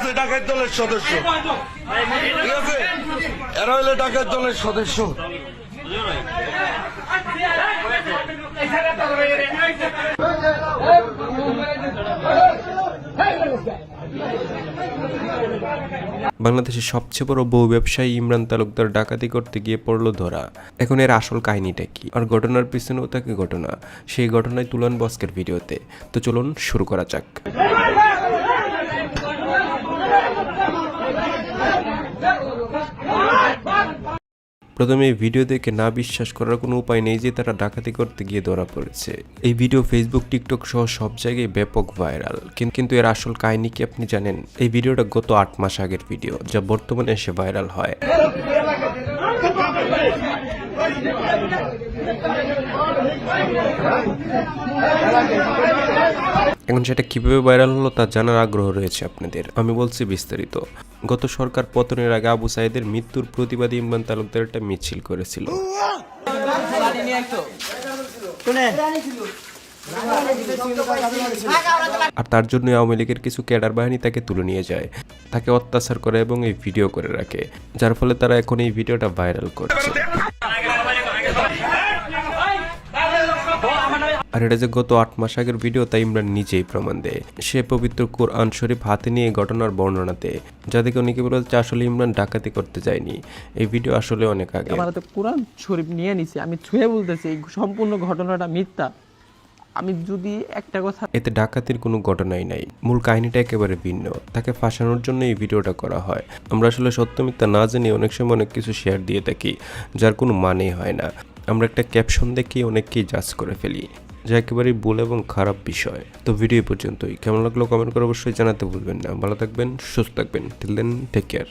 হচ্ছে ডাকাত দলের সদস্য, ঠিক আছে? এরা হইলে ডাকাত দলের সদস্য। বাংলাদেশের সবচেয়ে বড় বহু ব্যবসায়ী ইমরান তালুকদার ডাকাতি করতে গিয়ে পড়লো ধরা। এখন এর আসল কাহিনীটা কি, আর ঘটনার পিছনেও থাকে ঘটনা, সেই ঘটনায় তুলন বস্কের ভিডিওতে। তো চলুন শুরু করা যাক। প্রথমে এই ভিডিও দেখে না বিশ্বাস করার কোনো উপায় নেই যে তারা ডাকাতি করতে গিয়ে ধরা পড়েছে। এই ভিডিও ফেসবুক, টিকটক সহ সব জায়গায় ব্যাপক ভাইরাল। কিন্তু এর আসল কাহিনী কি আপনি জানেন? এই ভিডিওটা গত 8 মাস আগের ভিডিও, যা বর্তমানে এসে ভাইরাল হয়। এখন সেটা কিভাবে ভাইরাল হলো তা জানার আগ্রহ রয়েছে আপনাদের। আমি বলছি বিস্তারিত। গত সরকার পতনের আগে আবু সাইদের মৃত্যুর প্রতিবাদে ইমরান তালুকদার একটা মিছিল করেছিল। আর তার জন্য আওয়ামী লীগের কিছু ক্যাডার বাহিনী তাকে তুলে নিয়ে যায়, তাকে অত্যাচার করে এবং এই ভিডিও করে রাখে, যার ফলে তারা এখন এই ভিডিওটা ভাইরাল করছে। আর এটা যে গত 8 মাস আগের ভিডিও তা ইমরান নিজেই প্রমাণ দেয়। সে পবিত্র কোরআন শরীফ হাতে নিয়ে ঘটনার বর্ণনা দেয়, যা দেখে অনেকে বলছে আসলে ইমরান ডাকাতি করতে যায়নি, এই ভিডিও আসলে অনেক আগে। আমার হাতে কোরআন শরীফ নিয়ে নিছি, আমি ছুঁয়ে বলতেছি এই সম্পূর্ণ ঘটনাটা মিথ্যা। আমি যদি একটা কথা, এতে ডাকাতির কোনো ঘটনাই নাই, মূল কাহিনীটা একেবারে ভিন্ন। তাকে ফাঁসানোর জন্য এই ভিডিওটা করা হয়। আমরা আসলে সত্য মিথ্যা না জেনে অনেক সময় অনেক কিছু শেয়ার দিয়ে থাকি, যার কোনো মানেই হয় না। আমরা একটা ক্যাপশন দেখে অনেককেই জাজ করে ফেলি, যা একেবারেই ভুল এবং খারাপ বিষয়। তো ভিডিও পর্যন্তই। কেমন লাগলো কমেন্ট করে অবশ্যই জানাতে ভুলবেন না। ভালো থাকবেন, সুস্থ থাকবেন। Till then, take care.